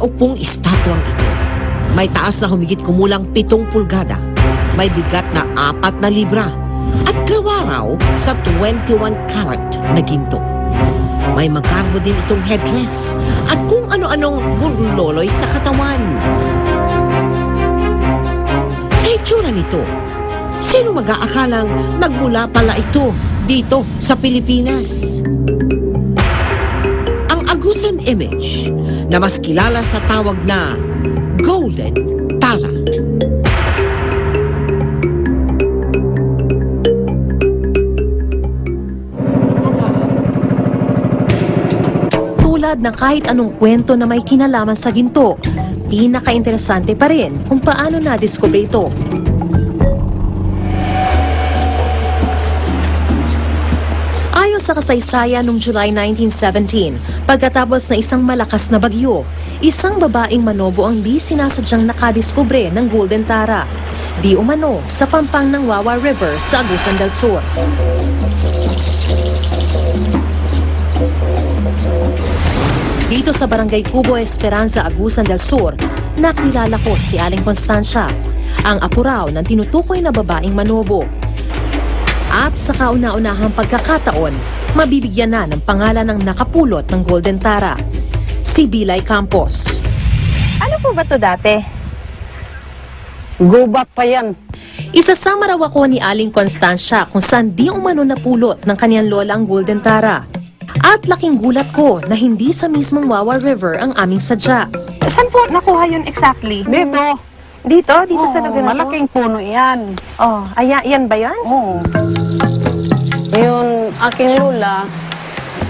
nakaupong estatwang ito. May taas na humigit kumulang 7 pulgada. May bigat na 4 na libra. At gawa raw sa 21 karat na ginto. May makarbo din itong headdress at kung ano-anong burloloy sa katawan. Sa itsura nito, sino mag-aakalang magmula pala ito dito sa Pilipinas? Ang Agusan image na mas kilala sa tawag na Golden Tara. Tulad ng kahit anong kwento na may kinalaman sa ginto, pinaka-interesante pa rin kung paano na-discover ito. Ayon sa kasaysayan noong July 1917, pagkatapos na isang malakas na bagyo, isang babaeng manobo ang di sinasadyang nakadiskubre ng Golden Tara, di umano sa pampang ng Wawa River sa Agusan del Sur. Dito sa Barangay Cubo Esperanza, Agusan del Sur, nakilala ko si Aling Constancia, ang apo raw ng tinutukoy na babaeng manobo. At sa kauna-unahang pagkakataon, mabibigyan na ng pangalan ng nakapulot ng Golden Tara, si Bilay Campos. Ano po ba to dati? Gubat pa yan. Isasama raw ako ni Aling Constancia kung saan di umano napulot ng kaniyang lola ang Golden Tara. At laking gulat ko na hindi sa mismong Wawa River ang aming sadya. Saan po nakuha yun exactly? Dito. Dito? Dito sa lugar na to? Malaking puno yan. Oh, yan ba yan? Oo. Yung aking lola,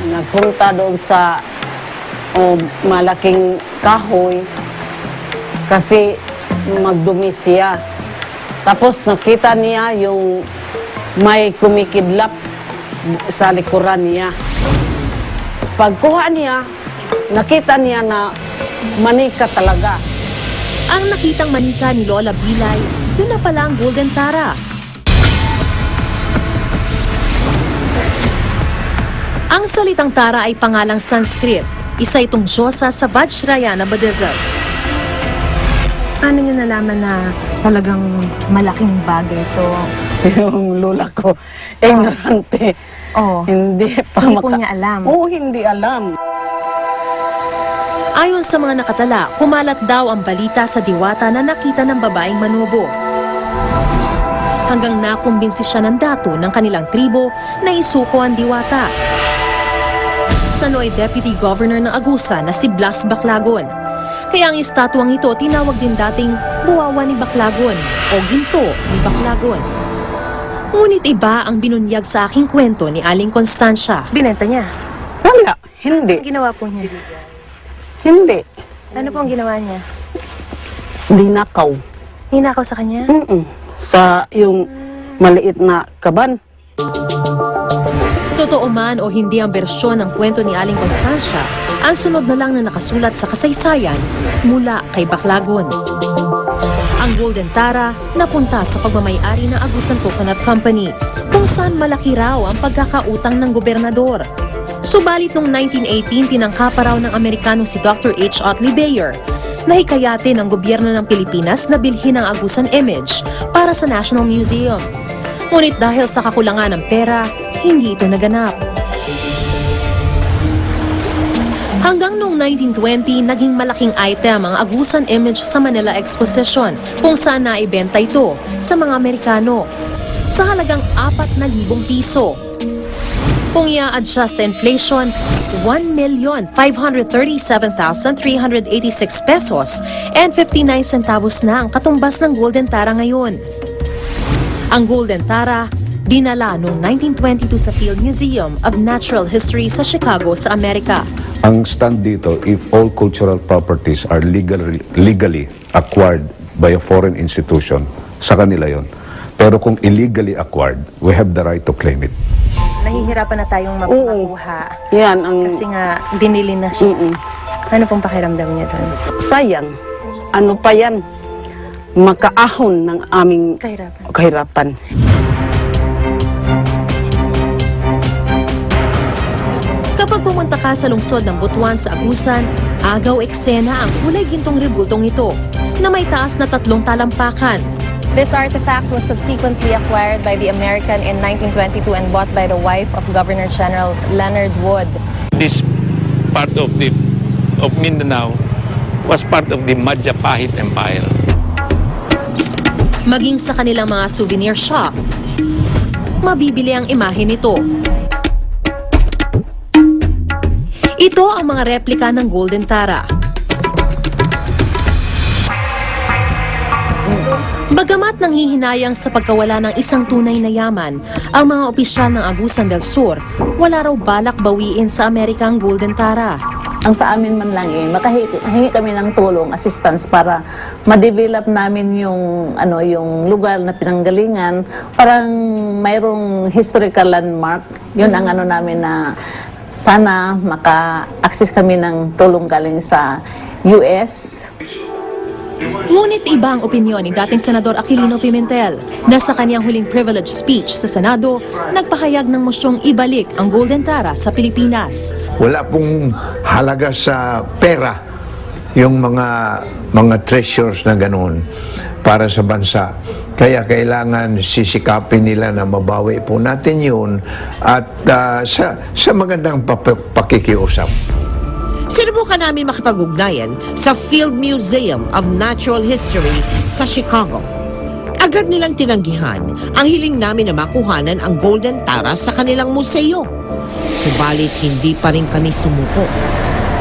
nagpunta doon sa malaking kahoy kasi magdumi siya. Tapos nakita niya yung may kumikidlap sa likuran niya. Pagkuha niya, nakita niya na manika talaga. Ang nakitang manika ni Lola Bilay, yun na pala ang Golden Tara. Ang salitang Tara ay pangalang Sanskrit. Isa itong diyosa sa Vajrayana Buddhism. Paano nyo nalaman na talagang malaking bagay ito? Yung lola ko, ignorante. Oh, Hindi pa hindi po niya alam. Oo, hindi alam. Ayon sa mga nakatala, kumalat daw ang balita sa diwata na nakita ng babaeng manobo. Hanggang nakumbinsi siya ng dato ng kanilang tribo na isuko ang diwata. Sa nooy Deputy Governor ng Agusan na si Blas Baclagon. Kaya ang estatwang ito tinawag din dating Buwawa ni Baclagon o Ginto ni Baclagon. Ngunit iba ang binunyag sa aking kwento ni Aling Constancia. Binenta niya? Wala, hindi. Ang ginawa po niya? Hindi. Ano po ang ginawa niya? Dinakaw. Ninakaw sa kanya? Sa yung maliit na kaban. Totoo man o hindi ang bersyon ng kwento ni Aling Constancia, ang sunod na lang na nakasulat sa kasaysayan mula kay Baclagon. Ang Golden Tara napunta sa pagmamay-ari ng Agusan Coconut Company, kung saan malaki raw ang pagkakautang ng gobernador. Subalit noong 1918, tinangka pa raw ng Amerikano si Dr. H. Otley Beyer na hikayatin ng gobyerno ng Pilipinas na bilhin ang Agusan image para sa National Museum. Ngunit dahil sa kakulangan ng pera, hindi ito naganap. Hanggang noong 1920, naging malaking item ang Agusan image sa Manila Exposition, kung saan naibenta ito sa mga Amerikano sa halagang 4,000 piso. Kung i-adjust sa inflation, 1,537,386 pesos and 59 centavos na ang katumbas ng Golden Tara ngayon. Ang Golden Tara, dinala noong 1922 sa Field Museum of Natural History sa Chicago sa Amerika. Ang stand dito, if all cultural properties are legally acquired by a foreign institution, sa kanila yon. Pero kung illegally acquired, we have the right to claim it. Nahihirapan na tayong makuha. Yan ang... Kasi nga, binili na siya. Ano pong pakiramdam niya doon? Sayang. Ano pa yan? Makaahon ng aming kahirapan. Kapag Pag pumunta ka sa lungsod ng Butuan sa Agusan, agaw eksena ang kulay gintong rebultong ito na may taas na 3 talampakan. This artifact was subsequently acquired by the American in 1922 and bought by the wife of Governor General Leonard Wood. This part of Mindanao was part of the Majapahit Empire. Maging sa kanilang mga souvenir shop, mabibili ang imahe nito. Ito ang mga replika ng Golden Tara. Bagamat nanghihinayang sa pagkawala ng isang tunay na yaman, ang mga opisyal ng Agusan del Sur, wala raw balak bawiin sa Amerika ang Golden Tara. Ang sa amin man lang makahingi kami ng tulong, assistance para ma-develop namin yung lugar na pinanggalingan, parang mayroong historical landmark. Yun ang namin na sana maka-access kami ng tulong galing sa US. Ngunit iba ang opinyon ni dating Senador Aquilino Pimentel na sa kanyang huling privilege speech sa Senado, nagpahayag ng mosyong ibalik ang Golden Tara sa Pilipinas. Wala pong halaga sa pera yung mga treasures na ganoon para sa bansa. Kaya kailangan sisikapin nila na mabawi po natin yun at sa magandang pakikiusap. Sinubukan namin makipag-ugnayan sa Field Museum of Natural History sa Chicago. Agad nilang tinanggihan ang hiling namin na makuhanan ang Golden Tara sa kanilang museo. Subalit hindi pa rin kami sumuko.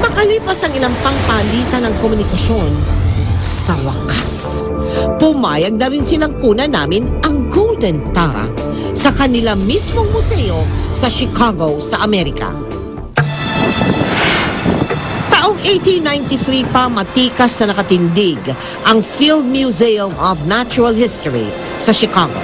Makalipas ang ilang pangpalitan ng komunikasyon, sa wakas, pumayag na rin silang kunan namin ang Golden Tara sa kanilang mismong museo sa Chicago sa Amerika. Taong 1893 pa matikas na nakatindig ang Field Museum of Natural History sa Chicago.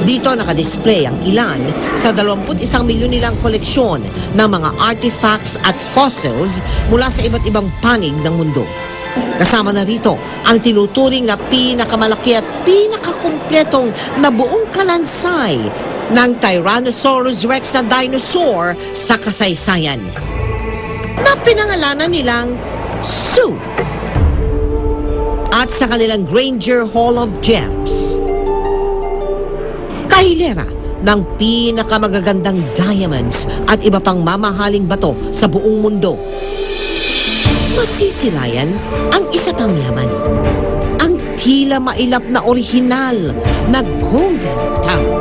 Dito nakadisplay ang ilan sa 21 milyon nilang koleksyon ng mga artifacts at fossils mula sa iba't ibang panig ng mundo. Kasama na rito ang tinuturing na pinakamalaki at pinakakumpletong na buong kalansay ng Tyrannosaurus Rex na dinosaur sa kasaysayan, na pinangalanan nilang Sue, at sa kanilang Granger Hall of Gems, kahilera ng pinakamagagandang diamonds at iba pang mamahaling bato sa buong mundo. Masisilayan ang isa pang yaman, ang tila mailap na orihinal na Golden Tara.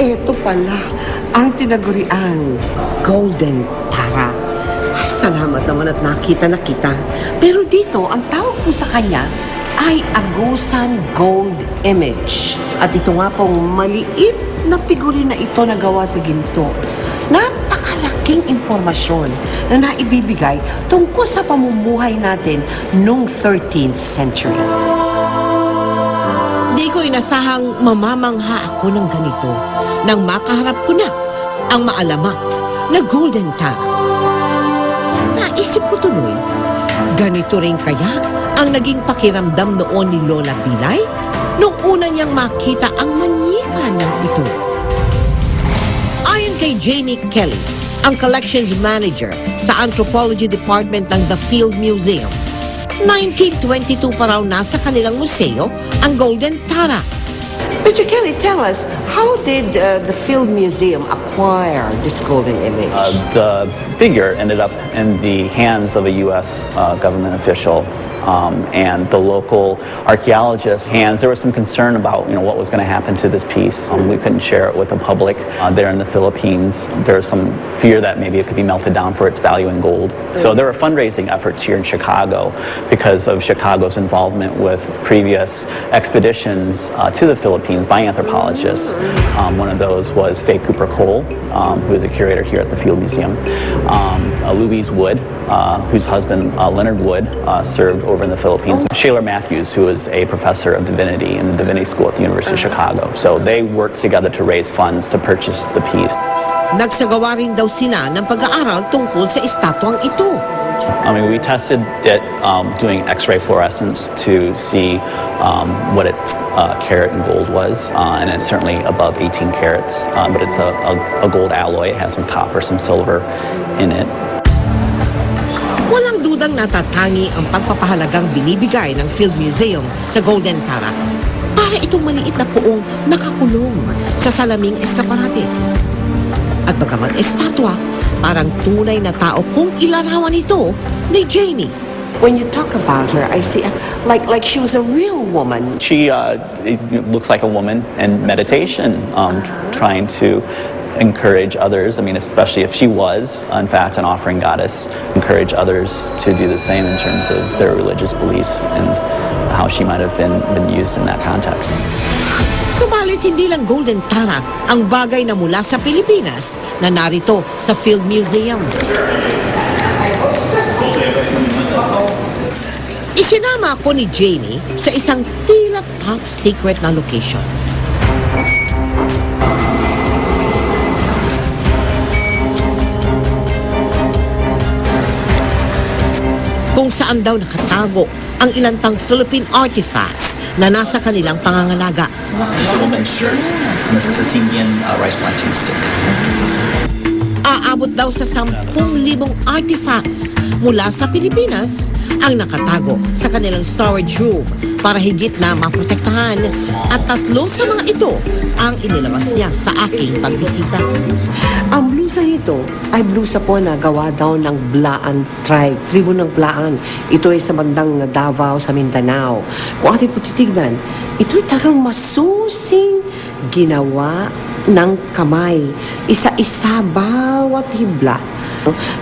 Ito pala ang tinaguriang Golden Tara. Salamat naman at nakita na kita. Pero dito, ang tawag ko sa kanya ay Agusan Gold Image. At ito nga pong maliit na figurine na ito na gawa sa ginto. Napakalaking impormasyon na naibibigay tungkol sa pamumuhay natin noong 13th century. Di ko inasahang mamamangha ako ng ganito nang makaharap ko na ang maalamat na Golden Tara. Naisip ko tuloy, ganito rin kaya ang naging pakiramdam noon ni Lola Bilay nung una niyang makita ang manika ng ito. Ayon kay Jamie Kelly, ang collections manager sa Anthropology Department ng The Field Museum, 1922 pa raw nasa kanilang museo ang Golden Tara. Mr. Kelly, tell us, how did the Field Museum acquire this golden image? The figure ended up in the hands of a U.S. Government official and the local archaeologists' hands. There was some concern about what was going to happen to this piece. We couldn't share it with the public there in the Philippines. There was some fear that maybe it could be melted down for its value in gold. So there were fundraising efforts here in Chicago because of Chicago's involvement with previous expeditions to the Philippines by anthropologists. One of those was Faye Cooper Cole, who is a curator here at the Field Museum. Louise Wood, whose husband Leonard Wood served over in the Philippines. Shaler Matthews, who is a professor of divinity in the Divinity School at the University of Chicago. So they worked together to raise funds to purchase the piece. Nagsagawa rin daw sila ng pag-aaral tungkol sa estatwang ito. I mean, we tested it doing X-ray fluorescence to see what its carat in gold was, and it's certainly above 18 carats, but it's a gold alloy. It has some copper, some silver in it. Walang dudang natatangi ang pagpapahalagang binibigay ng Field Museum sa Golden Tara para itong maliit na poong nakakulong sa salaming eskaparate. At bagamat estatwa, parang tunay na tao kung ilarawan ito ni Jamie. When you talk about her, I see like she was a real woman. She it looks like a woman in meditation, trying to encourage others. I mean, especially if she was, in fact, an offering goddess, encourage others to do the same in terms of their religious beliefs and how she might have been used in that context. Subalit hindi lang Golden Tara ang bagay na mula sa Pilipinas na narito sa Field Museum. Isinama ako ni Jamie sa isang tila top secret na location. Kung saan daw nakatago ang ilantang Philippine artifacts na nasa kanilang pangangalaga. This is a woman's shirt, and this is a Tingian rice planting stick. Aabot daw sa 10,000 artifacts mula sa Pilipinas ang nakatago sa kanilang storage room para higit na maprotektahan, at 3 sa mga ito ang inilabas niya sa aking pagbisita. Ang blusa ito ay blusa po na gawa daw ng Blaan tribe, tribo ng Blaan. Ito ay sa bandang Davao sa Mindanao. Kung ating po titignan, ito ay talagang masusing ginawa ng kamay. Isa-isa bawat hibla.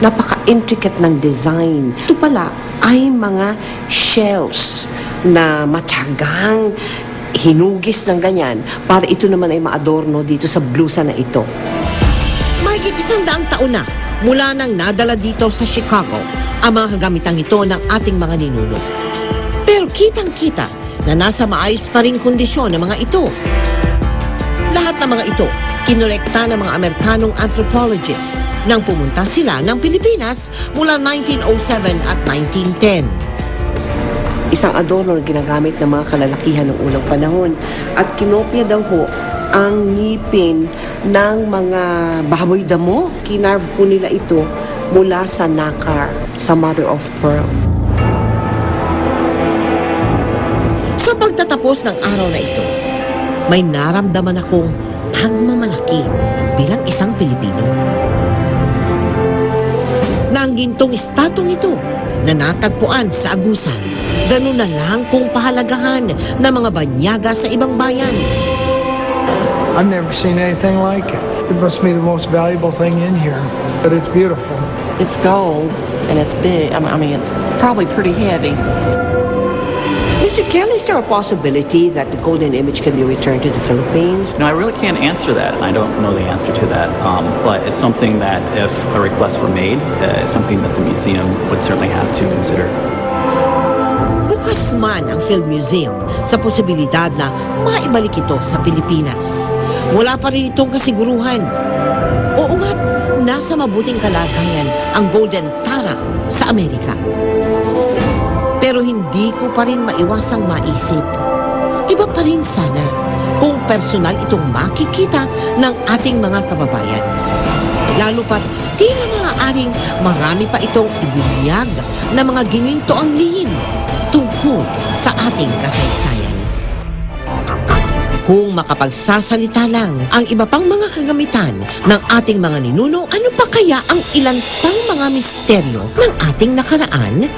Napaka-intricate ng design. Ito pala ay mga shells na matyagang hinugis ng ganyan para ito naman ay maadorno dito sa blusa na ito. Mahigit 100 taon na mula nang nadala dito sa Chicago ang mga kagamitang ito ng ating mga ninuno. Pero kitang-kita na nasa maayos pa rin kondisyon ng mga ito. Lahat ng mga ito, kinolekta ng mga Amerikanong anthropologist nang pumunta sila ng Pilipinas mula 1907 at 1910. Isang adorno na ginagamit ng mga kalalakihan ng unang panahon at kinopya daw ho ang ngipin ng mga baboy damo. Kinarve po nila ito mula sa nakar, sa mother of pearl. Sa pagtatapos ng araw na ito, may naramdaman akong pagmamalaki bilang isang Pilipino. Na ang gintong estatong ito na natagpuan sa Agusan, ganun na lang kung pahalagahan ng mga banyaga sa ibang bayan. I've never seen anything like it. It must be the most valuable thing in here, but it's beautiful. It's gold and it's big. I mean, it's probably pretty heavy. Mr. Kelly, is there a possibility that the golden image can be returned to the Philippines? No, I really can't answer that. I don't know the answer to that, but it's something that if a request were made, it's something that the museum would certainly have to consider. Bukas man ang Field Museum sa posibilidad na maibalik ito sa Pilipinas. Wala pa rin itong kasiguruhan. Oo nga't nasa mabuting kalagayan ang Golden Tara sa Amerika. Pero hindi ko pa rin maiwasang maisip. Iba pa rin sana kung personal itong makikita ng ating mga kababayan. Lalo pat tila maaaring marami pa itong ibinyag na mga ginintoang lihim tungkol sa ating kasaysayan. Kung makapagsasalita lang ang iba pang mga kagamitan ng ating mga ninuno, ano pa kaya ang ilan pang mga misteryo ng ating nakaraan?